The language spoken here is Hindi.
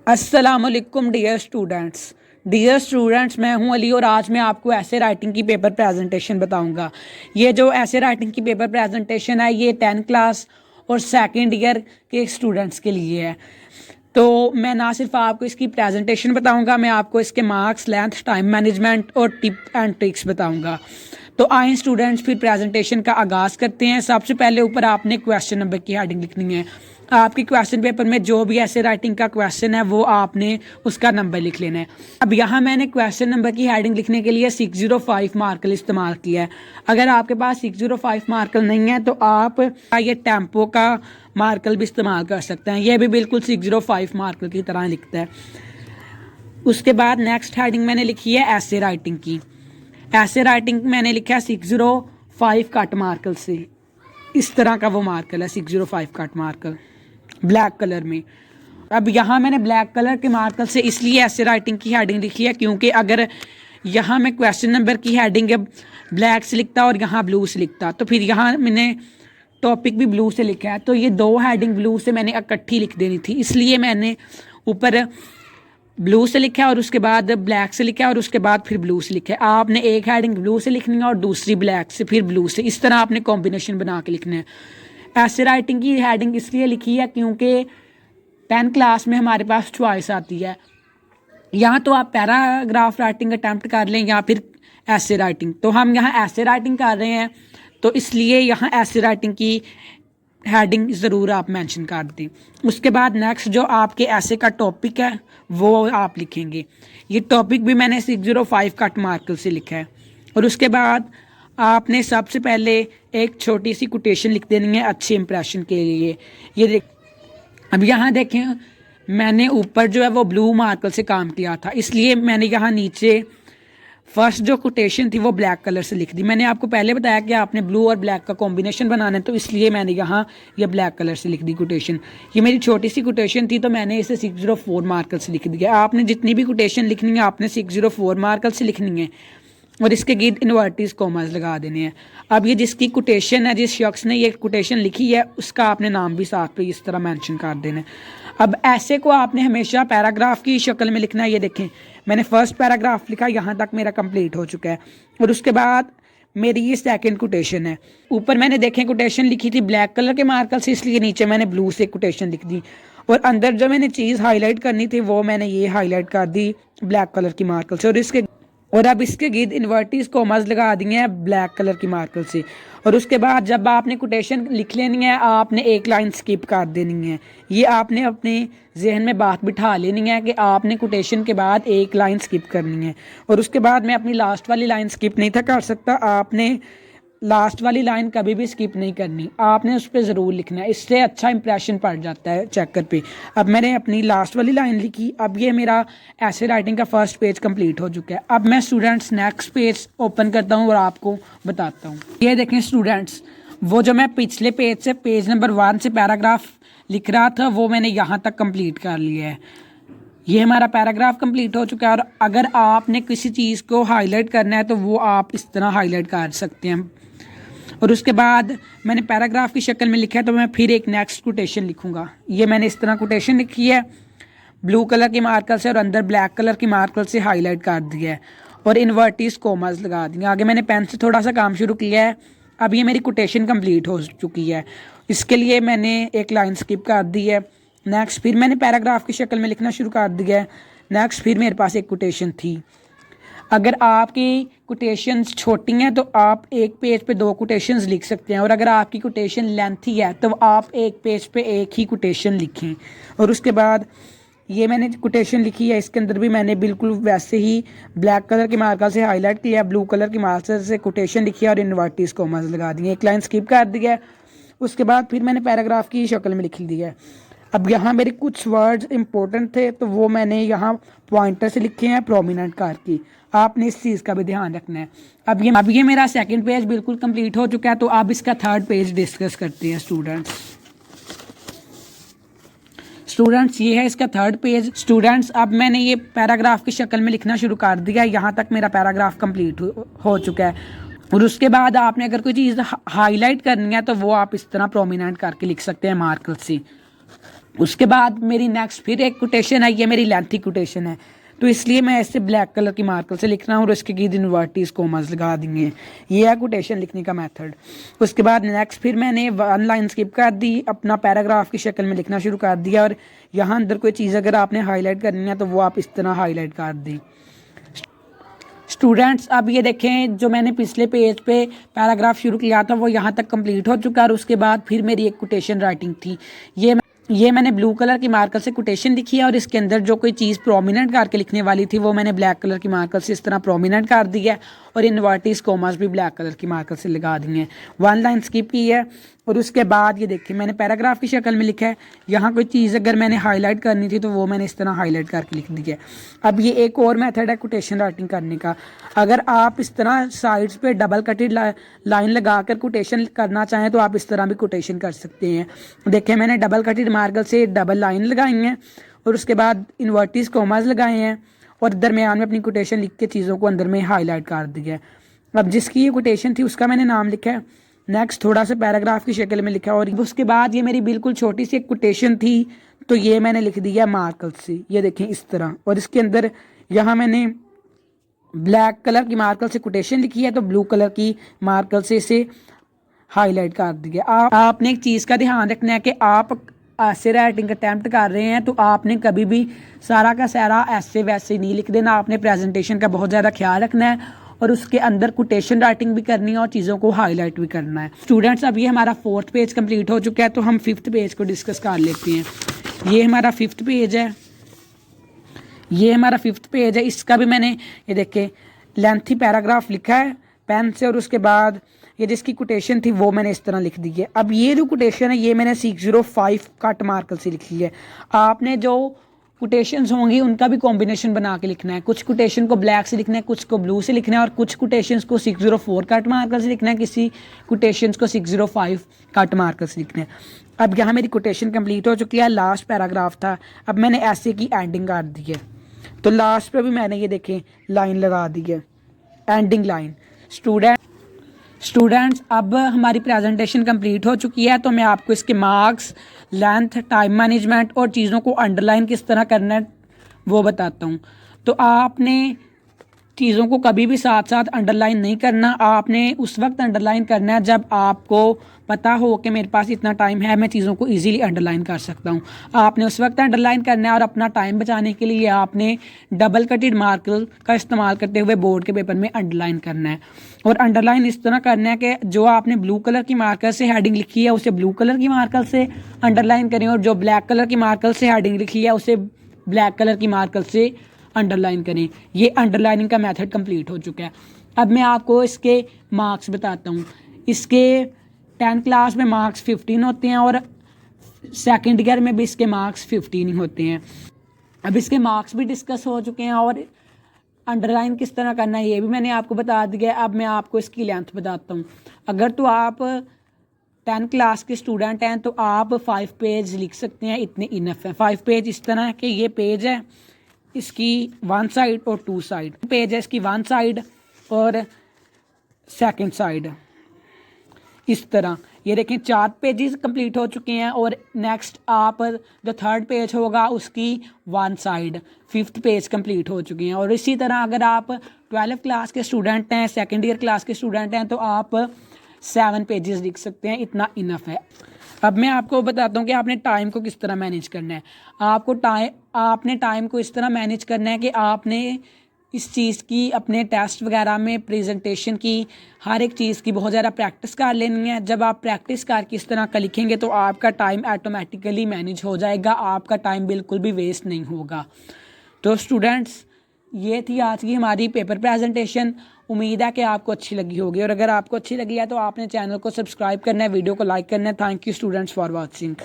अस्सलामुअलैकुम डियर स्टूडेंट्स, मैं हूं अली और आज मैं आपको ऐसे राइटिंग की पेपर प्रेजेंटेशन बताऊंगा। ये जो ऐसे राइटिंग की पेपर प्रेजेंटेशन है ये 10th क्लास और सेकंड ईयर के स्टूडेंट्स के लिए है। तो मैं ना सिर्फ आपको इसकी प्रेजेंटेशन बताऊंगा, मैं आपको इसके मार्क्स, लेंथ, टाइम मैनेजमेंट और टिप एंड ट्रिक्स बताऊंगा। तो आए स्टूडेंट्स फिर प्रेजेंटेशन का आगाज़ करते हैं। सबसे पहले ऊपर आपने क्वेश्चन नंबर की हेडिंग लिखनी है। आपके क्वेश्चन पेपर में जो भी ऐसे राइटिंग का क्वेश्चन है वो आपने उसका नंबर लिख लेना है। अब यहाँ मैंने क्वेश्चन नंबर की हेडिंग लिखने के लिए 605 मार्कर इस्तेमाल किया है। अगर आपके पास 605 मार्कर नहीं है तो आप ये टेम्पो का मार्कर भी इस्तेमाल कर सकते हैं। यह भी बिल्कुल 605 मार्कर की तरह लिखता है। उसके बाद नेक्स्ट हेडिंग मैंने लिखी है ऐसे राइटिंग की। ऐसे राइटिंग मैंने लिखा है 605 कट मार्कर से। इस तरह का वो मार्कर है 605 कट मार्कर ब्लैक कलर में। अब यहाँ मैंने ब्लैक कलर के मार्कर से इसलिए ऐसे राइटिंग की हेडिंग लिखी है क्योंकि अगर यहाँ मैं क्वेश्चन नंबर की हेडिंग ब्लैक से लिखता और यहाँ ब्लू से लिखता तो फिर यहाँ मैंने टॉपिक भी ब्लू से लिखा है, तो ये दो हेडिंग ब्लू से मैंने इकट्ठी लिख देनी थी, इसलिए मैंने ऊपर ब्लू से लिखा है और उसके बाद ब्लैक से लिखा है और उसके बाद फिर ब्लू से लिखा है। आपने एक हेडिंग ब्लू से लिखनी है और दूसरी ब्लैक से, फिर ब्लू से। इस तरह आपने कॉम्बिनेशन बना के लिखना है। ऐसे राइटिंग की हेडिंग इसलिए लिखी है क्योंकि 10th क्लास में हमारे पास चॉइस आती है। यहाँ तो आप पैराग्राफ राइटिंग अटैम्प्ट कर लें या फिर ऐसे राइटिंग। तो हम यहाँ ऐसे राइटिंग कर रहे हैं तो इसलिए यहाँ ऐसे राइटिंग की हेडिंग ज़रूर आप मेंशन कर दें। उसके बाद नेक्स्ट जो आपके ऐसे का टॉपिक है वो आप लिखेंगे। ये टॉपिक भी मैंने 605 कट मार्कर से लिखा है। और उसके बाद आपने सबसे पहले एक छोटी सी कोटेशन लिख देनी है अच्छे इंप्रेशन के लिए। ये देख, अब यहाँ देखें मैंने ऊपर जो है वो ब्लू मार्कर से काम किया था, इसलिए मैंने यहाँ नीचे फर्स्ट जो कोटेशन थी वो ब्लैक कलर से लिख दी। मैंने आपको पहले बताया कि आपने ब्लू और ब्लैक का कॉम्बिनेशन बनाना है, तो इसलिए मैंने यहाँ ये ब्लैक कलर से लिख दी कोटेशन। ये मेरी छोटी सी कोटेशन थी तो मैंने इसे 604 मार्कर से लिख दिया। आपने जितनी भी कोटेशन लिखनी है आपने 604 मार्कर से लिखनी है और इसके गिद इन्वर्टिस कॉमास लगा देने हैं। अब ये जिसकी कोटेशन है, जिस शख्स ने ये कोटेशन लिखी है, उसका आपने नाम भी साथ पे इस तरह मेंशन कर देना है। अब ऐसे को आपने हमेशा पैराग्राफ की शक्ल में लिखना है। ये देखें मैंने फर्स्ट पैराग्राफ लिखा, यहाँ तक मेरा कंप्लीट हो चुका है। और उसके बाद मेरी ये सेकंड कोटेशन है। ऊपर मैंने देखें कोटेशन लिखी थी ब्लैक कलर के मार्कर से, इसलिए नीचे मैंने ब्लू से कोटेशन लिख दी। और अंदर जो मैंने चीज़ हाईलाइट करनी थी वो मैंने ये हाईलाइट कर दी ब्लैक कलर की मार्कर से। और अब इसके गिद इन्वर्टिस कॉमास लगा दिए हैं ब्लैक कलर की मार्कर से। और उसके बाद जब आपने कोटेशन लिख लेनी है आपने एक लाइन स्किप कर देनी है। ये आपने अपने जहन में बात बिठा लेनी है कि आपने कोटेशन के बाद एक लाइन स्किप करनी है। और उसके बाद मैं अपनी लास्ट वाली लाइन स्किप नहीं था कर सकता, आपने लास्ट वाली लाइन कभी भी स्किप नहीं करनी, आपने उस पर ज़रूर लिखना है, इससे अच्छा इंप्रेशन पड़ जाता है चेकर पे। अब मैंने अपनी लास्ट वाली लाइन लिखी। अब ये मेरा ऐसे राइटिंग का फर्स्ट पेज कंप्लीट हो चुका है। अब मैं स्टूडेंट्स नेक्स्ट पेज ओपन करता हूँ और आपको बताता हूँ। ये देखें स्टूडेंट्स, वो जो मैं पिछले पेज से पेज नंबर 1 से पैराग्राफ लिख रहा था वो मैंने यहाँ तक कंप्लीट कर लिया है। ये हमारा पैराग्राफ कंप्लीट हो चुका है। और अगर आपने किसी चीज़ को हाईलाइट करना है तो वो आप इस तरह हाईलाइट कर सकते हैं। और उसके बाद मैंने पैराग्राफ की शक्ल में लिखा है तो मैं फिर एक नेक्स्ट कोटेशन लिखूंगा। ये मैंने इस तरह कोटेशन लिखी है ब्लू कलर की मार्कर से और अंदर ब्लैक कलर की मार्कर से हाईलाइट कर दिया है और इन्वर्टिस कॉमास लगा दिए। आगे मैंने पेन से थोड़ा सा काम शुरू किया है। अब ये मेरी कोटेशन कंप्लीट हो चुकी है, इसके लिए मैंने एक लाइन स्किप कर दी है। नेक्स्ट फिर मैंने पैराग्राफ की शक्ल में लिखना शुरू कर दिया है। नेक्स्ट फिर मेरे पास एक कोटेशन थी। अगर आपकी कोटेशंस छोटी हैं तो आप एक पेज पे 2 कोटेशंस लिख सकते हैं, और अगर आपकी कोटेशन लेंथी है तो आप एक पेज पे एक ही कोटेशन लिखें। और उसके बाद ये मैंने कोटेशन लिखी है, इसके अंदर भी मैंने बिल्कुल वैसे ही ब्लैक कलर के मार्कर से हाईलाइट किया, ब्लू कलर के मार्कर से कोटेशन लिखी है और इन्वर्टिस कॉमास लगा दिए, एक लाइन स्किप कर दिया है। उसके बाद फिर मैंने पैराग्राफ की शक्ल में लिख दिया है। अब यहाँ मेरे कुछ वर्ड्स इंपॉर्टेंट थे तो वो मैंने यहाँ पॉइंटर से लिखे हैं प्रोमिनेंट करके, आपने इस चीज़ का भी ध्यान रखना है। अब ये मेरा सेकंड पेज बिल्कुल कंप्लीट हो चुका है, तो अब इसका थर्ड पेज डिस्कस करते हैं स्टूडेंट्स। ये है इसका थर्ड पेज स्टूडेंट्स। अब मैंने ये पैराग्राफ की शक्ल में लिखना शुरू कर दिया। यहाँ तक मेरा पैराग्राफ कंप्लीट हो चुका है। और उसके बाद आपने अगर कोई चीज़ हाईलाइट करनी है तो वो आप इस तरह प्रोमिनेंट करके लिख सकते हैं मार्कर से। उसके बाद मेरी नेक्स्ट फिर एक कोटेशन है, ये मेरी लेंथी कोटेशन है, तो इसलिए मैं ऐसे ब्लैक कलर की मार्कर से लिख रहा हूँ और उसके गिर्द इन्वर्टिस कोमास लगा देंगे। ये है कोटेशन लिखने का मेथड। उसके बाद नेक्स्ट फिर मैंने 1 लाइन स्किप कर दी, अपना पैराग्राफ की शक्ल में लिखना शुरू कर दिया, और यहाँ अंदर कोई चीज़ अगर आपने हाईलाइट करनी है तो वो आप इस तरह हाईलाइट कर दी। स्टूडेंट्स अब ये देखें, जो मैंने पिछले पेज पे पैराग्राफ शुरू किया था वो यहाँ तक कंप्लीट हो चुका है, और उसके बाद फिर मेरी एक कोटेशन राइटिंग थी। ये मैंने ब्लू कलर की मार्कर से कोटेशन लिखी है, और इसके अंदर जो कोई चीज़ प्रोमिनेंट करके लिखने वाली थी वो मैंने ब्लैक कलर की मार्कर से इस तरह प्रोमिनेंट कर दी है, और इन्वर्टिस कोमास भी ब्लैक कलर की मार्कर से लगा दी हैं। 1 लाइन स्किप की है, और उसके बाद ये देखिए मैंने पैराग्राफ की शक्ल में लिखा है। यहाँ कोई चीज़ अगर मैंने हाईलाइट करनी थी तो वो मैंने इस तरह हाईलाइट करके लिख दी है। अब ये एक और मेथड है कोटेशन राइटिंग करने का। अगर आप इस तरह साइड्स पे डबल कटेड लाइन लगाकर कोटेशन करना चाहें तो आप इस तरह भी कोटेशन कर सकते हैं। देखिए मैंने डबल कटेड मार्कर से डबल लाइन लगाई हैं, और उसके बाद इन्वर्टिस कोमास लगाए हैं, और दरमियान में अपनी कोटेशन लिख के चीज़ों को अंदर में हाईलाइट कर दिया है। अब जिसकी ये कोटेशन थी उसका मैंने नाम लिखा है, नेक्स्ट थोड़ा सा पैराग्राफ की शक्ल में लिखा, और उसके बाद ये मेरी बिल्कुल छोटी सी एक कोटेशन थी, तो ये मैंने लिख दिया मार्कर से, ये देखें इस तरह। और इसके अंदर यहाँ मैंने ब्लैक कलर की मार्कर से कोटेशन लिखी है, तो ब्लू कलर की मार्कर से इसे हाईलाइट कर दिया। आपने एक चीज़ का ध्यान रखना है कि आप ऐसे राइटिंग अटैम्प्ट कर रहे हैं तो आपने कभी भी सारा का सारा ऐसे वैसे नहीं लिख देना। आपने प्रेजेंटेशन का बहुत ज़्यादा ख्याल रखना है, और उसके अंदर कोटेशन राइटिंग भी करनी है और चीज़ों को हाईलाइट भी करना है। स्टूडेंट्स अब ये हमारा 4th पेज कंप्लीट हो चुका है, तो हम 5th पेज को डिस्कस कर लेते हैं। ये हमारा 5th पेज है, ये हमारा 5th पेज है। इसका भी मैंने ये देखे लेंथी पैराग्राफ लिखा है पेन से, और उसके बाद ये जिसकी कोटेशन थी वो मैंने इस तरह लिख दी है। अब ये जो कोटेशन है ये मैंने 605 कट मार्कर से लिखी है। आपने जो कोटेशंस होंगी उनका भी कॉम्बिनेशन बना के लिखना है। कुछ कोटेशन को ब्लैक से लिखना है, कुछ को ब्लू से लिखना है, और कुछ कोटेशंस को 604 कट मार्कर से लिखना है, किसी कोटेशंस को 605 कट मार्कर से लिखना है। अब यहाँ मेरी कोटेशन कंप्लीट हो चुकी है, लास्ट पैराग्राफ था। अब मैंने ऐसे की एंडिंग कर दी है, तो लास्ट पे भी मैंने ये देखें लाइन लगा दी है, एंडिंग लाइन। स्टूडेंट्स अब हमारी प्रेजेंटेशन कंप्लीट हो चुकी है, तो मैं आपको इसके मार्क्स, लेंथ, टाइम मैनेजमेंट और चीज़ों को अंडरलाइन किस तरह करना है वो बताता हूँ। तो आपने चीज़ों को कभी भी साथ साथ अंडरलाइन नहीं करना। आपने उस वक्त अंडरलाइन करना है जब आपको पता हो कि मेरे पास इतना टाइम है, मैं चीज़ों को इजीली अंडरलाइन कर सकता हूँ। आपने उस वक्त अंडरलाइन करना है, और अपना टाइम बचाने के लिए आपने डबल कटेड मार्कर का इस्तेमाल करते हुए बोर्ड के पेपर में अंडरलाइन करना है। और अंडरलाइन इस तरह करना है कि जो आपने ब्लू कलर की मार्कर से हेडिंग लिखी है उसे ब्लू कलर की मार्कर से अंडरलाइन करें, और जो ब्लैक कलर की मार्कर से हेडिंग लिखी है उसे ब्लैक कलर की मार्कर से अंडरलाइन करें। ये अंडरलाइनिंग का मेथड कंप्लीट हो चुका है। अब मैं आपको इसके मार्क्स बताता हूँ। इसके 10th क्लास में मार्क्स 15 होते हैं, और सेकंड ईयर में भी इसके मार्क्स 15 ही होते हैं। अब इसके मार्क्स भी डिस्कस हो चुके हैं, और अंडरलाइन किस तरह करना है ये भी मैंने आपको बता दिया। अब मैं आपको इसकी लेंथ बताता हूँ। अगर तो आप 10th क्लास के स्टूडेंट हैं तो आप 5 पेज लिख सकते हैं, इतने इनफ है। 5 पेज इस तरह है कि ये पेज है, इसकी 1 साइड और 2 साइड, पेज है इसकी 1 साइड और 2nd साइड। इस तरह ये देखें 4 पेजेस कंप्लीट हो चुके हैं, और नेक्स्ट आप जो 3rd पेज होगा उसकी 1 साइड, 5th पेज कंप्लीट हो चुके हैं। और इसी तरह अगर आप 12th क्लास के स्टूडेंट हैं, 2nd ईयर क्लास के स्टूडेंट हैं, तो आप 7 पेजेस लिख सकते हैं, इतना इनफ है। अब मैं आपको बताता हूँ कि आपने टाइम को किस तरह मैनेज करना है। आपने टाइम को इस तरह मैनेज करना है कि आपने इस चीज़ की अपने टेस्ट वगैरह में, प्रेजेंटेशन की, हर एक चीज़ की बहुत ज़्यादा प्रैक्टिस कर लेनी है। जब आप प्रैक्टिस करके इस तरह का लिखेंगे तो आपका टाइम ऑटोमेटिकली मैनेज हो जाएगा, आपका टाइम बिल्कुल भी वेस्ट नहीं होगा। तो स्टूडेंट्स ये थी आज की हमारी पेपर प्रेजेंटेशन। उम्मीद है कि आपको अच्छी लगी होगी, और अगर आपको अच्छी लगी है तो आपने चैनल को सब्सक्राइब करना है, वीडियो को लाइक करना है। Thank you students for watching.